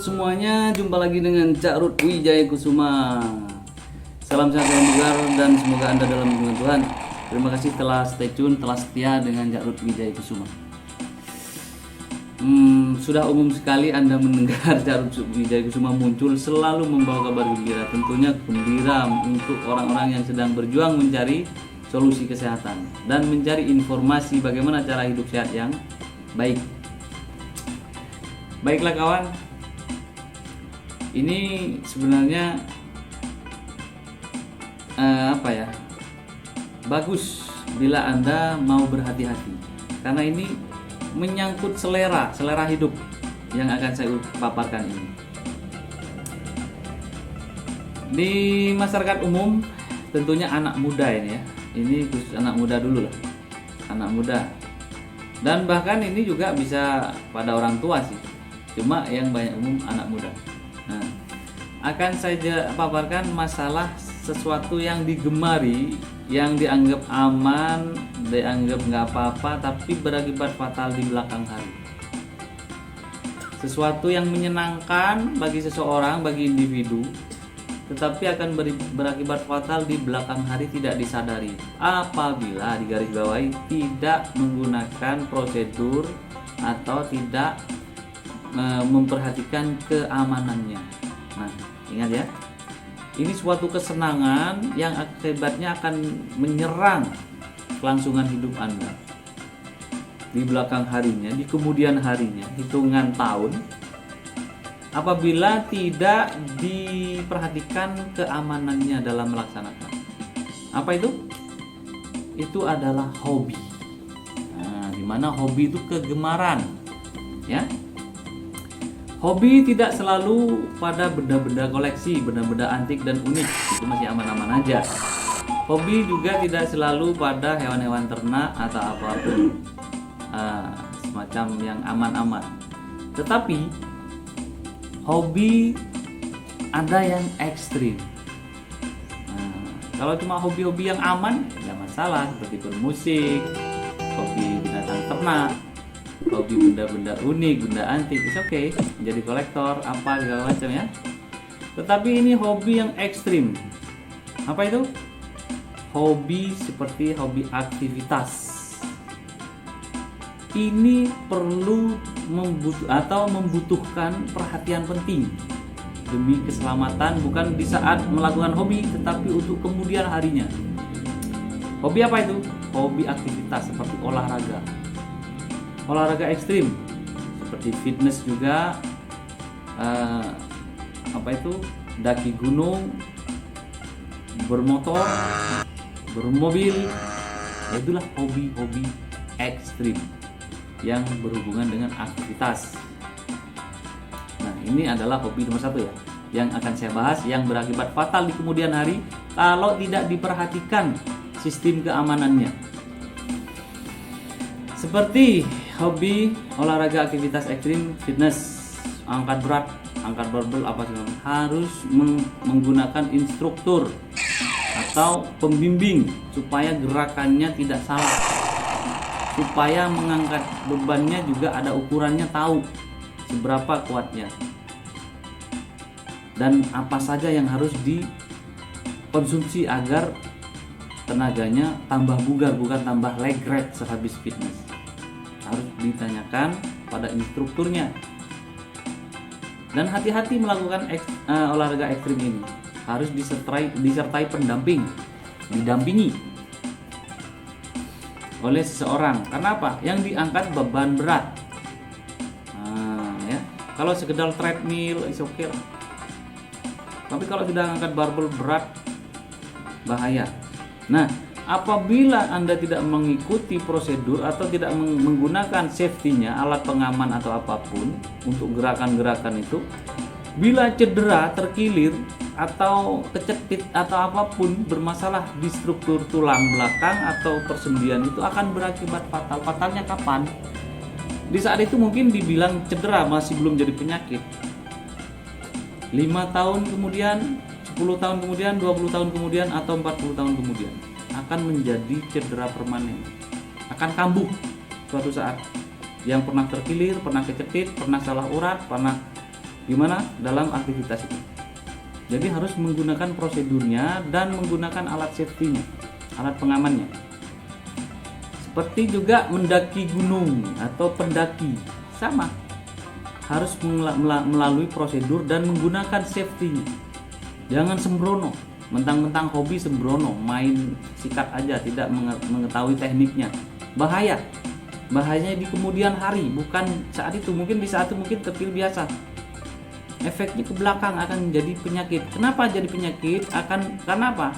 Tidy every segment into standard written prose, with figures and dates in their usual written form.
semuanya, jumpa lagi dengan Cak Rut Wijaya Kusuma. Salam sehat dan bugar dan semoga Anda dalam lindungan Tuhan. Terima kasih telah stay tune, telah setia dengan Cak Rut Wijaya Kusuma. Sudah umum sekali Anda mendengar Cak Rut Wijaya Kusuma muncul selalu membawa kabar gembira. Tentunya gembira untuk orang-orang yang sedang berjuang mencari solusi kesehatan dan mencari informasi bagaimana cara hidup sehat yang baik. Baiklah kawan, ini sebenarnya bagus bila Anda mau berhati-hati, karena ini menyangkut selera hidup yang akan saya paparkan ini. Di masyarakat umum, tentunya anak muda ini khusus anak muda dulu lah, anak muda, dan bahkan ini juga bisa pada orang tua sih, cuma yang banyak umum anak muda. Nah, akan saya paparkan masalah sesuatu yang digemari, yang dianggap aman, dianggap nggak apa-apa, tapi berakibat fatal di belakang hari. Sesuatu yang menyenangkan bagi seseorang, bagi individu, tetapi akan berakibat fatal di belakang hari tidak disadari apabila digarisbawahi tidak menggunakan prosedur atau tidak memperhatikan keamanannya. Nah, ingat ya, ini suatu kesenangan yang akibatnya akan menyerang kelangsungan hidup Anda di belakang harinya, di kemudian harinya, hitungan tahun, apabila tidak diperhatikan keamanannya dalam melaksanakan. Apa itu? Itu adalah hobi. Nah, dimana hobi itu kegemaran, ya. Hobi tidak selalu pada benda-benda koleksi, benda-benda antik dan unik, itu masih aman-aman aja. Hobi juga tidak selalu pada hewan-hewan ternak atau apapun, semacam yang aman-aman. Tetapi hobi ada yang ekstrim. Kalau cuma hobi-hobi yang aman, nggak masalah, seperti bermusik, hobi binatang ternak, hobi benda-benda unik, benda antik, it's okay, menjadi kolektor, apa segala macam ya. Tetapi ini hobi yang ekstrim. Apa itu? Hobi seperti hobi aktivitas. Ini perlu membutuhkan perhatian penting demi keselamatan, bukan di saat melakukan hobi, tetapi untuk kemudian harinya. Hobi apa itu? Hobi aktivitas seperti olahraga ekstrim seperti fitness juga, daki gunung, bermotor, bermobil. Itulah hobi-hobi ekstrim yang berhubungan dengan aktivitas. Nah, ini adalah hobi nomor 1 ya, yang akan saya bahas, yang berakibat fatal di kemudian hari kalau tidak diperhatikan sistem keamanannya. Seperti hobi olahraga aktivitas ekstrim, fitness, angkat berat, angkat barbel, apa segala macam, harus menggunakan instruktur atau pembimbing supaya gerakannya tidak salah, supaya mengangkat bebannya juga ada ukurannya, tahu seberapa kuatnya dan apa saja yang harus dikonsumsi agar tenaganya tambah bugar, bukan tambah legret sehabis fitness. Harus ditanyakan pada instrukturnya. Dan hati-hati melakukan olahraga ekstrim ini. Harus disertai pendamping, didampingi oleh seseorang. Karena apa? Yang diangkat beban berat. Ya. Kalau sekedar treadmill, is okay lah. Tapi kalau sudah angkat barbel berat, bahaya. Nah, apabila Anda tidak mengikuti prosedur atau tidak menggunakan safety-nya, alat pengaman atau apapun untuk gerakan-gerakan itu, bila cedera, terkilir, atau kecetit atau apapun bermasalah di struktur tulang belakang atau persendian, itu akan berakibat fatal. Fatalnya kapan? Di saat itu mungkin dibilang cedera, masih belum jadi penyakit. 5 tahun kemudian, 10 tahun kemudian, 20 tahun kemudian, atau 40 tahun kemudian akan menjadi cedera permanen, akan kambuh suatu saat. Yang pernah terkilir, pernah kecetit, pernah salah urat, pernah gimana dalam aktivitas itu. Jadi harus menggunakan prosedurnya dan menggunakan alat safety-nya, alat pengamannya. Seperti juga mendaki gunung atau pendaki, sama, harus melalui prosedur dan menggunakan safety-nya. Jangan sembrono, mentang-mentang hobi sembrono, main sikat aja, tidak mengetahui tekniknya. Bahayanya di kemudian hari, bukan saat itu. Mungkin di saat itu mungkin terpilih biasa, efeknya ke belakang akan menjadi penyakit. Kenapa jadi penyakit? Karena apa?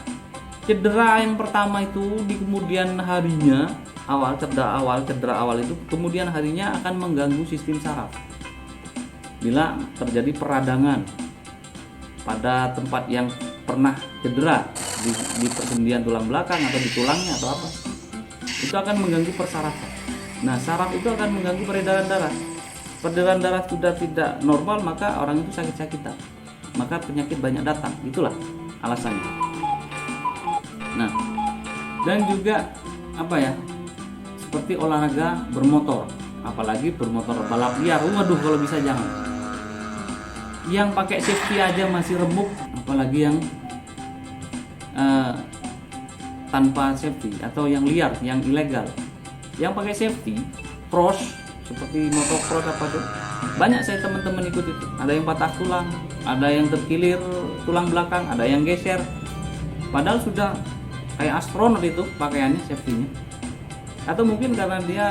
Cedera yang pertama itu di kemudian harinya, cedera awal itu kemudian harinya akan mengganggu sistem saraf. Bila terjadi peradangan pada tempat yang pernah cedera di persendian tulang belakang atau di tulangnya atau apa, itu akan mengganggu persarafan. Nah, saraf itu akan mengganggu peredaran darah. Peredaran darah sudah tidak normal, maka orang itu sakit-sakitan, maka penyakit banyak datang. Itulah alasannya. Nah, dan juga apa ya, seperti olahraga bermotor, apalagi bermotor balap liar. Waduh, kalau bisa jangan. Yang pakai safety aja masih remuk, apalagi yang tanpa safety atau yang liar, yang ilegal. Yang pakai safety, cross seperti motocross apa tuh, banyak saya teman-teman ikut itu. Ada yang patah tulang, ada yang terkilir tulang belakang, ada yang geser. Padahal sudah kayak astronot itu pakaiannya, safety-nya. Atau mungkin karena dia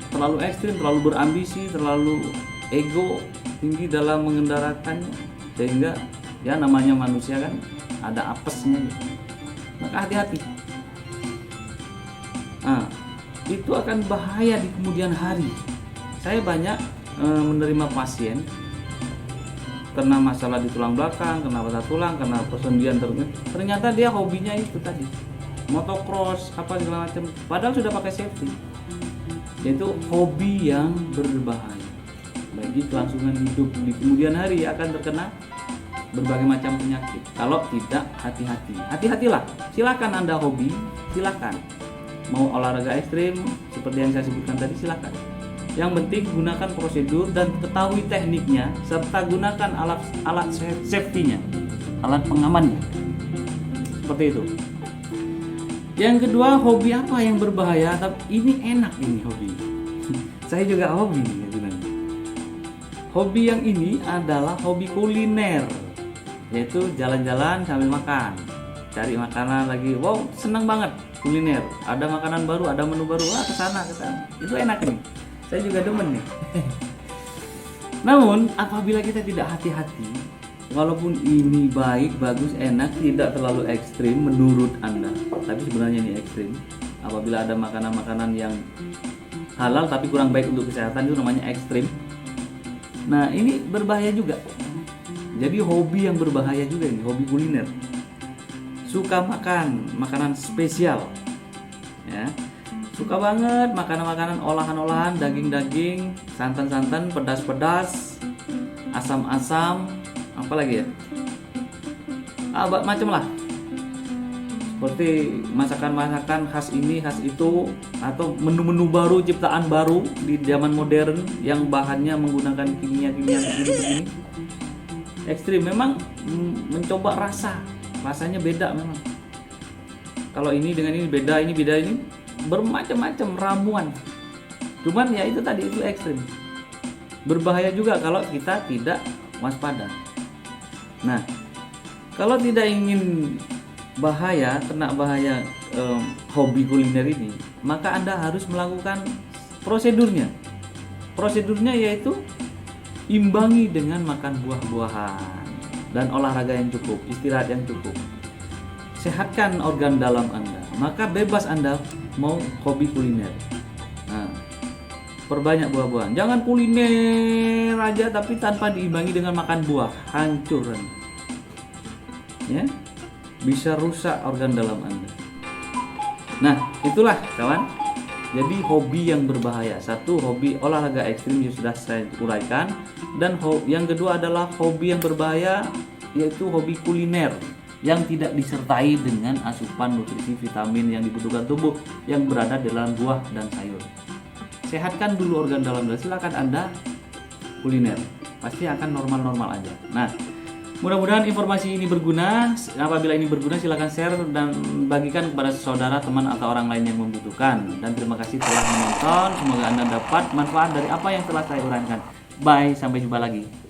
terlalu ekstrim, terlalu berambisi, terlalu ego tinggi dalam mengendarakannya, sehingga ya namanya manusia kan ada apesnya gitu. Maka hati-hati. Nah, itu akan bahaya di kemudian hari. Saya banyak menerima pasien kena masalah di tulang belakang, kena patah tulang, kena persendian, ternyata dia hobinya itu tadi, motocross apa segala macam, padahal sudah pakai safety. Yaitu hobi yang berbahaya bagi kelangsungan hidup di kemudian hari, akan terkena berbagai macam penyakit kalau tidak hati-hati. Hati-hatilah, silakan Anda hobi, silakan mau olahraga ekstrim seperti yang saya sebutkan tadi, silakan. Yang penting gunakan prosedur dan ketahui tekniknya, serta gunakan alat safety-nya, alat pengamannya. Seperti itu. Yang kedua, hobi apa yang berbahaya tapi ini enak, ini hobi. Saya juga hobi sebenarnya. Hobi yang ini adalah hobi kuliner, yaitu jalan-jalan sambil makan, cari makanan lagi. Wow, senang banget kuliner. Ada makanan baru, ada menu baru, kesana. Itu enak nih. Saya juga demen nih. Namun apabila kita tidak hati-hati, walaupun ini baik, bagus, enak, tidak terlalu ekstrim menurut Anda, tapi sebenarnya ini ekstrim. Apabila ada makanan-makanan yang halal tapi kurang baik untuk kesehatan, itu namanya ekstrim. Nah, ini berbahaya juga. Jadi hobi yang berbahaya juga ini, hobi kuliner. Suka makan makanan spesial, ya. Suka banget makanan-makanan olahan-olahan, daging-daging, santan-santan, pedas-pedas, asam-asam, apalagi ya, macam lah. Seperti masakan-masakan khas ini, khas itu, atau menu-menu baru, ciptaan baru di zaman modern yang bahannya menggunakan kimia-kimia begini-begini. Ekstrim, memang mencoba rasanya beda memang. Kalau ini dengan ini beda, ini beda, ini bermacam-macam ramuan. Cuman ya itu tadi, itu ekstrim. Berbahaya juga kalau kita tidak waspada. Nah, kalau tidak ingin kena bahaya hobi kuliner ini, maka Anda harus melakukan prosedurnya. Prosedurnya yaitu imbangi dengan makan buah-buahan dan olahraga yang cukup, istirahat yang cukup. Sehatkan organ dalam Anda, maka bebas Anda mau hobi kuliner. Nah, perbanyak buah-buahan. Jangan kuliner aja tapi tanpa diimbangi dengan makan buah, hancur Anda. Ya, bisa rusak organ dalam Anda. Nah, itulah kawan. Jadi hobi yang berbahaya. Satu, hobi olahraga ekstrim yang sudah saya uraikan, dan yang kedua adalah hobi yang berbahaya, yaitu hobi kuliner yang tidak disertai dengan asupan nutrisi vitamin yang dibutuhkan tubuh yang berada dalam buah dan sayur. Sehatkan dulu organ dalam Anda, silakan Anda kuliner. pasti akan normal-normal aja. Nah, mudah-mudahan informasi ini berguna. Apabila ini berguna, silakan share dan bagikan kepada saudara, teman, atau orang lain yang membutuhkan. Dan terima kasih telah menonton. Semoga Anda dapat manfaat dari apa yang telah saya uraikan. Bye, sampai jumpa lagi.